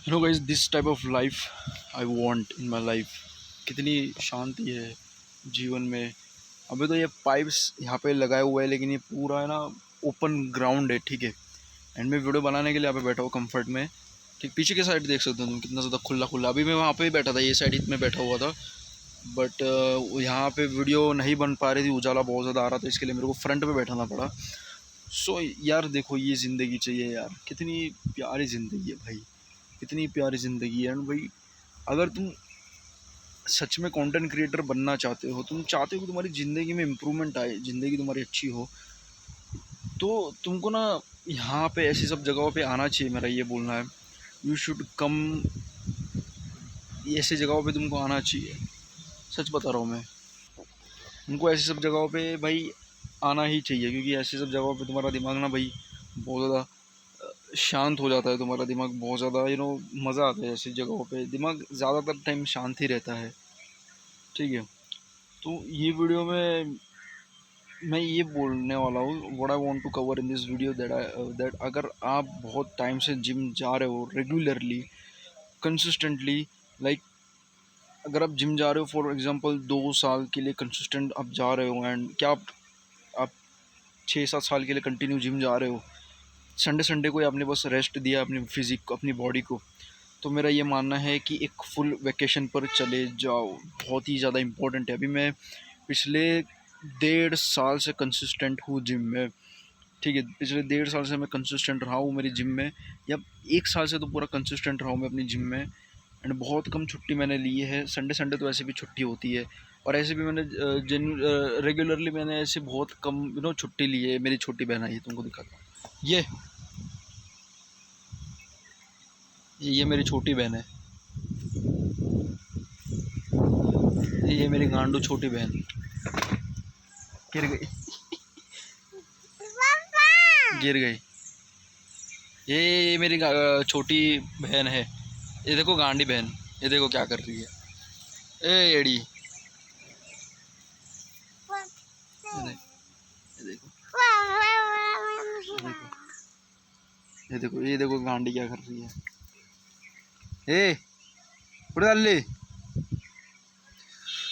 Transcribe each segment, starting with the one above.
No guys, this type of life I want in my life. कितनी शांति है जीवन में। अभी तो ये पाइप्स यहाँ पे लगाए हुए हैं, लेकिन ये पूरा है ना ओपन ग्राउंड है, ठीक है। एंड मैं वीडियो बनाने के लिए यहाँ पे बैठा हूँ कंफर्ट में। ठीक पीछे की साइड देख सकते हो तुम, कितना ज़्यादा खुला खुला। अभी मैं वहाँ पे ही बैठा था, ये साइड में बैठा हुआ था, बट यहाँ पे वीडियो नहीं बन पा रही थी, उजाला बहुत ज़्यादा आ रहा था, इसके लिए मेरे को फ्रंट पे बैठाना पड़ा। सो यार देखो, ये ज़िंदगी चाहिए यार, कितनी प्यारी ज़िंदगी है भाई, कितनी प्यारी ज़िंदगी है। एंड भाई, अगर तुम सच में कंटेंट क्रिएटर बनना चाहते हो, तुम चाहते हो कि तुम्हारी ज़िंदगी में इम्प्रूवमेंट आए, ज़िंदगी तुम्हारी अच्छी हो, तो तुमको ना यहाँ पे ऐसी सब जगहों पे आना चाहिए। मेरा ये बोलना है, यू शुड कम, ऐसी जगहों पे तुमको आना चाहिए। सच बता रहा हूँ मैं, तुमको ऐसी सब जगहों पे भाई आना ही चाहिए, क्योंकि ऐसी सब जगहों पे तुम्हारा दिमाग ना भाई बहुत ज़्यादा शांत हो जाता है। तुम्हारा दिमाग बहुत ज़्यादा मज़ा आता है ऐसी जगहों पे। दिमाग ज़्यादातर टाइम शांत ही रहता है, ठीक है। तो ये वीडियो में मैं ये बोलने वाला हूँ, what I want to cover in this video, that अगर आप बहुत टाइम से जिम जा रहे हो रेगुलरली, कंसिस्टेंटली, लाइक अगर आप जिम जा रहे हो फॉर एग्जांपल 2 साल के लिए कंसिस्टेंट आप जा रहे हो, एंड क्या आप 6-7 साल के लिए कंटिन्यू जिम जा रहे हो, संडे संडे को आपने बस रेस्ट दिया अपनी फिजिक को, अपनी बॉडी को, तो मेरा ये मानना है कि एक फुल वैकेशन पर चले जाओ। बहुत ही ज़्यादा इम्पोर्टेंट है। अभी मैं पिछले 1.5 साल से कंसिस्टेंट हूँ जिम में, ठीक है। पिछले 1.5 साल से मैं कंसिस्टेंट रहा हूँ मेरी जिम में, या 1 साल से तो पूरा कंसिस्टेंट रहा हूँ मैं अपनी जिम में। एंड बहुत कम छुट्टी मैंने ली है, संडे संडे तो ऐसे भी छुट्टी होती है, और ऐसे भी मैंने रेगुलरली मैंने ऐसे बहुत कम छुट्टी ली है। मेरी छोटी बहन आई है, तुमको दिखाता हूँ। ये मेरी छोटी बहन है, ये मेरी गांडू छोटी बहन। गिर गई, गिर गई। ये मेरी छोटी बहन है। ये देखो गांडी बहन, ये देखो क्या कर रही है। ए एड़ी, ये देखो, ये देखो, ये देखो गांडी क्या कर रही है। ए उड़ डाली।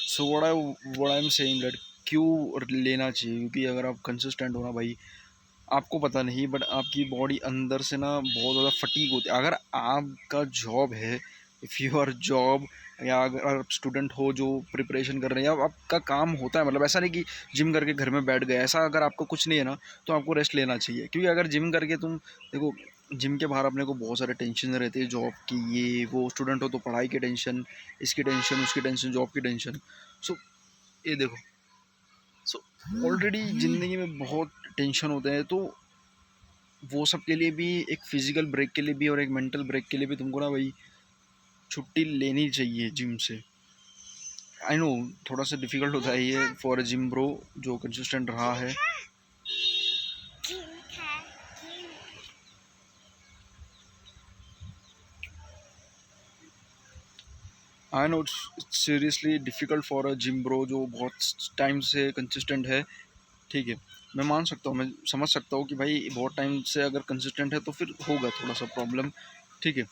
So what I am saying that, क्यों लेना चाहिए, क्योंकि अगर आप कंसिस्टेंट हो ना भाई, आपको पता नहीं बट आपकी बॉडी अंदर से ना बहुत ज़्यादा फटीग होती है। अगर आपका जॉब है, इफ़ यू आर जॉब, या अगर आप स्टूडेंट हो जो प्रिपरेशन कर रहे हैं, या आपका काम होता है, मतलब ऐसा नहीं कि जिम करके घर में बैठ गए, ऐसा अगर आपको कुछ नहीं है ना, तो आपको रेस्ट लेना चाहिए। क्योंकि अगर जिम करके तुम देखो, जिम के बाहर अपने को बहुत सारे टेंशन रहते हैं, जॉब की, ये वो, स्टूडेंट हो तो पढ़ाई की टेंशन, इसकी टेंशन, उसकी टेंशन, जॉब की टेंशन। सो ये देखो, सो ऑलरेडी ज़िंदगी में बहुत टेंशन होते हैं, तो वो सब के लिए भी, एक फिजिकल ब्रेक के लिए भी और एक मेंटल ब्रेक के लिए भी तुमको ना भाई छुट्टी लेनी चाहिए जिम से। आई नो थोड़ा सा डिफिकल्ट होता है ये फॉर अ जिम ब्रो जो कंसिस्टेंट रहा है। I know it's seriously difficult for a gym bro जो बहुत टाइम से कंसिस्टेंट है, ठीक है। मैं मान सकता हूँ, मैं समझ सकता हूँ कि भाई बहुत टाइम से अगर कंसिस्टेंट है तो फिर होगा थोड़ा सा प्रॉब्लम, ठीक है।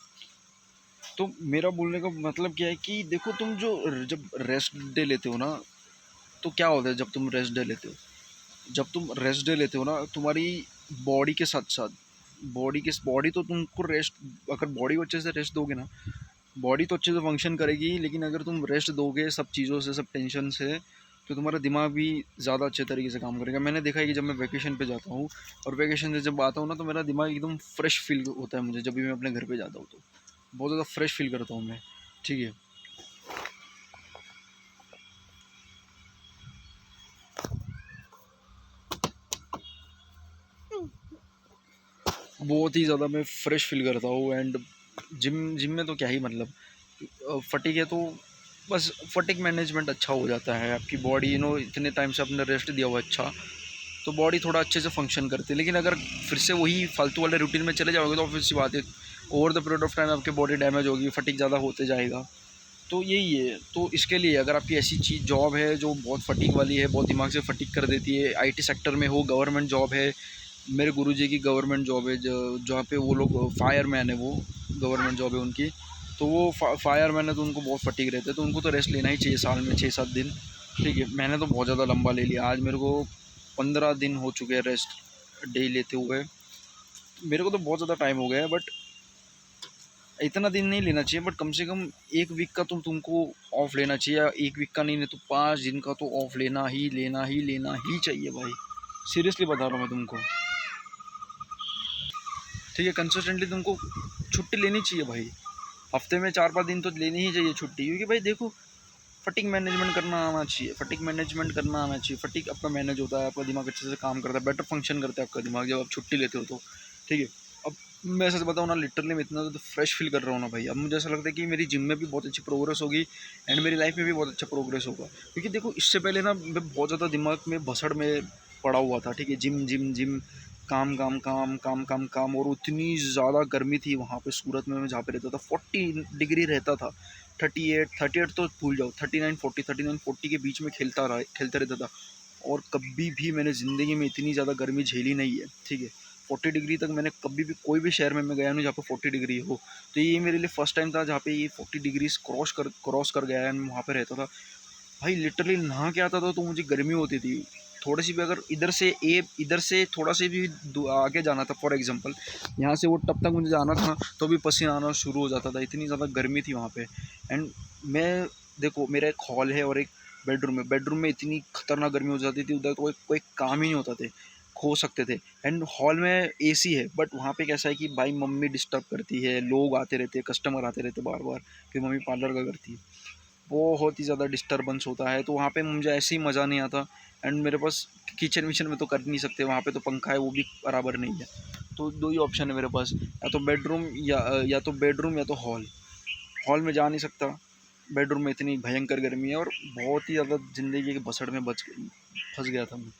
तो मेरा बोलने का मतलब क्या है कि देखो, तुम जो जब रेस्ट डे लेते हो ना, तो क्या होता है जब तुम रेस्ट डे लेते हो, जब तुम रेस्ट डे लेते हो ना, तुम्हारी बॉडी के साथ साथ, बॉडी तो तुमको रेस्ट, अगर बॉडी को अच्छे से रेस्ट दोगे ना, बॉडी तो अच्छे से फंक्शन करेगी, लेकिन अगर तुम रेस्ट दोगे सब चीज़ों से, सब टेंशन से, तो तुम्हारा दिमाग भी ज़्यादा अच्छे तरीके से काम करेगा। मैंने देखा है कि जब मैं वैकेशन पे जाता हूँ और वैकेशन से जब आता हूँ ना, तो मेरा दिमाग एकदम फ्रेश फील होता है मुझे। जब भी मैं अपने घर पे जाता हूँ तो बहुत ज़्यादा फ्रेश फील करता हूँ मैं, ठीक है। बहुत ही ज़्यादा मैं फ्रेश फील करता हूँ। एंड जिम जिम में तो क्या ही मतलब, फटीग है तो बस फटीग मैनेजमेंट अच्छा हो जाता है, आपकी बॉडी इतने टाइम से आपने रेस्ट दिया हुआ अच्छा, तो बॉडी थोड़ा अच्छे से फंक्शन करती है। लेकिन अगर फिर से वही फालतू वाले रूटीन में चले जाओगे, तो ऑब्वियस सी बात है, over the period of time आपकी बॉडी डैमेज होगी, फटीग ज़्यादा होते जाएगा। तो यही है। तो इसके लिए अगर आपकी ऐसी चीज़ जॉब है जो बहुत फटीग वाली है, बहुत दिमाग से फटीग कर देती है, आईटी सेक्टर में हो, गवर्नमेंट जॉब है, मेरे गुरुजी की गवर्नमेंट जॉब है, जहाँ पे वो लोग फायरमैन है, वो गवर्नमेंट जॉब है उनकी। तो वो फायरमैन है, तो उनको बहुत फटीक रहते हैं, तो उनको तो रेस्ट लेना ही चाहिए साल में 6-7 दिन। ठीक है, मैंने तो बहुत ज़्यादा लंबा ले लिया। आज मेरे को 15 दिन हो चुके हैं रेस्ट डे लेते हुए। मेरे को तो बहुत ज़्यादा टाइम हो गया है, बट इतना दिन नहीं लेना चाहिए। बट कम से कम 1 वीक का तो तुमको ऑफ लेना चाहिए, या 1 वीक का नहीं तो 5 दिन का तो ऑफ लेना ही चाहिए भाई। सीरियसली बता रहा हूँ मैं तुमको। ठीक है, कंसिस्टेंटली तुमको छुट्टी लेनी चाहिए भाई। हफ्ते में 4-5 दिन तो लेनी ही चाहिए छुट्टी, क्योंकि भाई देखो, फटीक मैनेजमेंट करना आना चाहिए, फटीक आपका मैनेज होता है, आपका दिमाग अच्छे से काम करता है, बेटर फंक्शन करता है आपका दिमाग जब आप छुट्टी लेते हो तो। ठीक है, अब मैं सच बताऊँ ना, लिटरली मैं इतना तो फ्रेश फील कर रहा हूँ ना भाई। अब मुझे ऐसा लगता है कि मेरी जिम में भी बहुत अच्छी प्रोग्रेस होगी, एंड मेरी लाइफ में भी बहुत अच्छा प्रोग्रेस होगा। क्योंकि देखो, इससे पहले ना मैं बहुत ज़्यादा दिमाग में भसड़ में पड़ा हुआ था। ठीक है, जिम जिम जिम, काम काम काम काम काम काम, और उतनी ज़्यादा गर्मी थी वहाँ पे सूरत में, मैं जहाँ पे रहता था 40 डिग्री रहता था। 38 तो भूल जाओ, 39-40 के बीच में खेलता रहता था। और कभी भी मैंने ज़िंदगी में इतनी ज़्यादा गर्मी झेली नहीं है। ठीक है, 40 डिग्री तक मैंने कभी भी कोई भी शहर में मैं गया नहीं जहाँ पे 40 डिग्री हो। तो ये मेरे लिए फर्स्ट टाइम था जहाँ पे ये 40 डिग्री क्रॉस कर गया है, मैं वहाँ पे रहता था। भाई लिटरली नहा के आता था तो मुझे गर्मी होती थी। थोड़ी सी भी अगर इधर से थोड़ा से भी आगे जाना था, फॉर एग्जांपल यहाँ से वो तब तक मुझे जाना था, तो भी पसीना आना शुरू हो जाता था, इतनी ज़्यादा गर्मी थी वहाँ पे। एंड मैं, देखो मेरा एक हॉल है और एक बेडरूम में इतनी खतरनाक गर्मी हो जाती थी, उधर तो कोई काम ही नहीं होता थे, खो सकते थे। एंड हॉल में एसी है, बट वहाँ पे कैसा है कि भाई मम्मी डिस्टर्ब करती है, लोग आते रहते हैं, कस्टमर आते रहते बार बार, फिर मम्मी पार्लर का करती है, बहुत ही ज़्यादा डिस्टर्बेंस होता है, तो वहाँ पे मुझे ऐसे ही मज़ा नहीं आता। एंड मेरे पास किचन विचन में तो कर नहीं सकते, वहाँ पे तो पंखा है वो भी बराबर नहीं है। तो दो ही ऑप्शन है मेरे पास, या तो बेडरूम या तो हॉल। हॉल में जा नहीं सकता, बेडरूम में इतनी भयंकर गर्मी है, और बहुत ही ज़्यादा ज़िंदगी के भसड़ में फंस गया था मैं।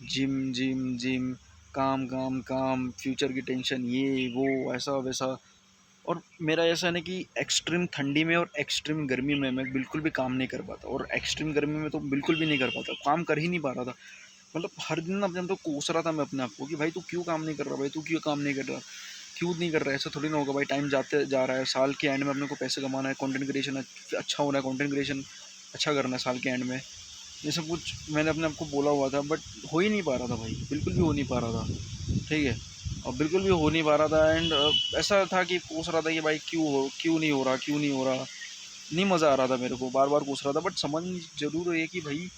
जिम जिम जिम, काम काम काम, फ्यूचर की टेंशन, ये वो ऐसा वैसा। और मेरा ऐसा है ना कि एक्सट्रीम ठंडी में और एक्सट्रीम गर्मी में मैं बिल्कुल भी काम नहीं कर पाता, और एक्सट्रीम गर्मी में तो बिल्कुल भी नहीं कर पाता, काम कर ही नहीं पा रहा था। मतलब हर दिन अपने तो कोस रहा था मैं अपने आप को कि भाई तू क्यों काम नहीं कर रहा, भाई तू क्यों काम नहीं कर रहा, क्यों नहीं कर रहा है। ऐसा थोड़ी ना होगा भाई, टाइम जाते जा रहा है, साल के एंड में अपने को पैसे कमाना है, कंटेंट क्रिएशन अच्छा होना है, कंटेंट क्रिएशन अच्छा करना है साल के एंड में। ये सब कुछ मैंने अपने आप को बोला हुआ था, बट हो ही नहीं पा रहा था भाई, बिल्कुल भी हो नहीं पा रहा था। ठीक है, और बिल्कुल भी हो नहीं पा रहा था। एंड ऐसा था कि पूछ रहा था कि भाई क्यों नहीं हो रहा, क्यों नहीं हो रहा। नहीं मज़ा आ रहा था मेरे को, बार बार पूछ रहा था, बट समझ जरूर है कि भाई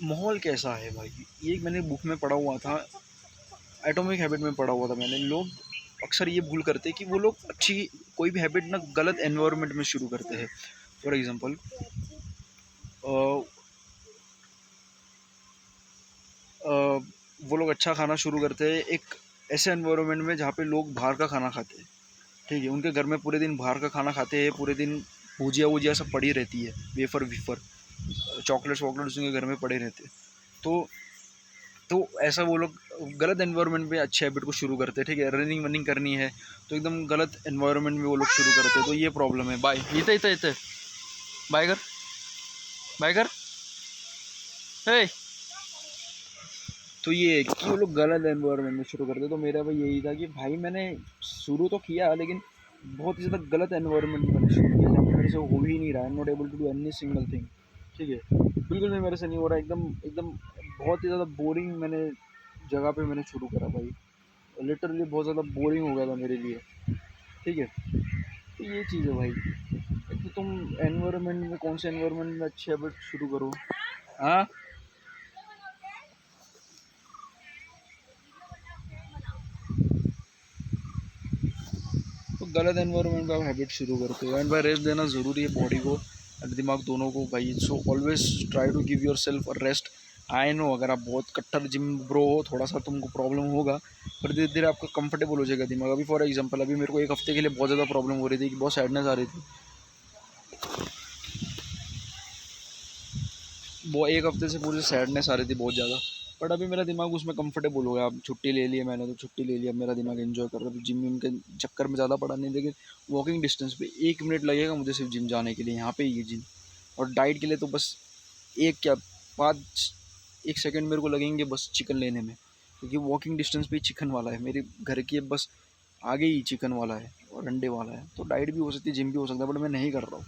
माहौल कैसा है भाई। ये मैंने बुक में पढ़ा हुआ था, एटॉमिक हैबिट में पढ़ा हुआ था मैंने। लोग अक्सर ये भूल करते हैं कि वो लोग अच्छी कोई भी हैबिट ना गलत एनवायरनमेंट में शुरू करते हैं। फॉर एग्जांपल, वो लोग अच्छा खाना शुरू करते हैं एक ऐसे एनवायरनमेंट में जहाँ पे लोग बाहर का खाना खाते हैं। ठीक है, उनके घर में पूरे दिन बाहर का खाना खाते हैं, पूरे दिन भुजिया वुजिया सब पड़ी रहती है, वेफर वीफर, चॉकलेट्स वॉकलेट्स उनके घर में पड़े रहते हैं। तो तो ऐसा वो लोग गलत एनवायरनमेंट में अच्छे हैबिट को शुरू करते हैं। ठीक है, रनिंग वनिंग करनी है तो एकदम गलत एनवायरनमेंट में वो लोग शुरू करते हैं, तो ये प्रॉब्लम है। बाय, इते बाय कर, बाय कर, हे। तो ये कि वो लोग गलत एनवायरनमेंट में शुरू करते, तो मेरा भाई यही था कि भाई मैंने शुरू तो किया, लेकिन बहुत ही ज़्यादा गलत एनवायरनमेंट में मैंने शुरू किया, जहाँ पे मेरे से हो ही नहीं रहा है, not able to do any single thing. ठीक है, बिल्कुल भी मेरे से नहीं हो रहा, एकदम एकदम बहुत ही ज़्यादा बोरिंग मैंने जगह पे मैंने शुरू करा भाई। लिटरली बहुत ज़्यादा बोरिंग हो गया था मेरे लिए। ठीक है, तो ये चीज़ है भाई। एक तो तुम एनवायरनमेंट में कौन से एनवायरनमेंट में अच्छी हैबिट शुरू करो। हाँ, तो गलत एनवायरनमेंट में आप हैबिट शुरू करते हो। एंड भाई रेस्ट देना ज़रूरी है बॉडी को और दिमाग दोनों को भाई। So always try to give yourself rest. I know अगर आप बहुत कट्टर जिम ब्रो हो, थोड़ा सा तुमको प्रॉब्लम होगा, पर धीरे धीरे आपका कंफर्टेबल हो जाएगा दिमाग। अभी फॉर एग्जांपल अभी मेरे को 1 हफ्ते के लिए बहुत ज़्यादा प्रॉब्लम हो रही थी कि बहुत सैडनेस आ रही थी। वो 1 हफ्ते से पूरी सैडनेस आ रही थी बहुत ज़्यादा। बट अभी मेरा दिमाग उसमें कंफर्टेबल हो गया। अब छुट्टी ले ली है मैंने, तो छुट्टी ले लिया, मेरा दिमाग एंजॉय कर रहा है। तो जिम विम के चक्कर में ज़्यादा पड़ा नहीं, लेकिन वॉकिंग डिस्टेंस पे 1 मिनट लगेगा मुझे सिर्फ जिम जाने के लिए, यहाँ पे ही है जिम। और डाइट के लिए तो बस एक क्या 5 1 सेकंड मेरे को लगेंगे बस चिकन लेने में, क्योंकि वॉकिंग डिस्टेंस पे चिकन वाला है मेरे घर के, बस आगे ही चिकन वाला है और अंडे वाला है। तो डाइट भी हो सकती है, जिम भी हो सकता है, बट मैं नहीं कर रहा हूँ।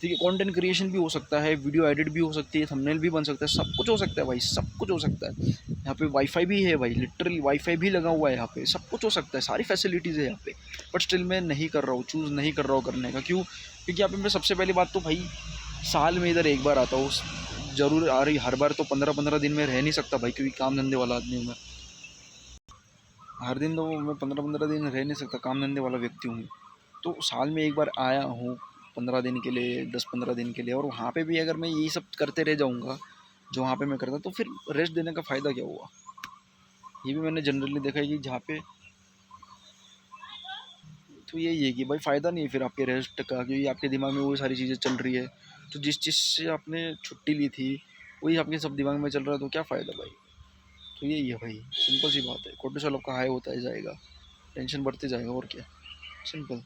ठीक है, कंटेंट क्रिएशन भी हो सकता है, वीडियो एडिट भी हो सकती है, थंबनेल भी बन सकता है, सब कुछ हो सकता है भाई, सब कुछ हो सकता है। यहाँ पे वाईफाई भी है भाई, लिटरली वाईफाई भी लगा हुआ है यहाँ पे, सब कुछ हो सकता है, सारी फैसिलिटीज़ है यहाँ पे। बट स्टिल मैं नहीं कर रहा हूँ, चूज़ नहीं कर रहा हूँ करने का। क्यों? क्योंकि यहाँ पे मैं सबसे पहली बात तो भाई साल में इधर एक बार आता हूँ, ज़रूर आ रही हर बार तो 15-15 दिन में रह नहीं सकता भाई, क्योंकि काम धंधे वाला आदमी हूँ मैं। हर दिन तो मैं 15-15 दिन रह नहीं सकता, काम धंधे वाला व्यक्ति हूँ। तो साल में एक बार आया हूँ 15 दिन के लिए, 10-15 दिन के लिए, और वहाँ पे भी अगर मैं यही सब करते रह जाऊँगा जो वहाँ पे मैं करता, तो फिर रेस्ट देने का फ़ायदा क्या हुआ? ये भी मैंने जनरली देखा है कि जहाँ पे, तो यही है कि भाई फ़ायदा नहीं है फिर आपके रेस्ट का, क्योंकि आपके दिमाग में वही सारी चीज़ें चल रही है। तो जिस चीज़ से आपने छुट्टी ली थी वही आपके सब दिमाग में चल रहा है, तो क्या फ़ायदा भाई? तो यही है भाई, सिंपल सी बात है। कोर्टिसोल आपका हाई होता ही जाएगा, टेंशन बढ़ते जाएगा, और क्या, सिंपल।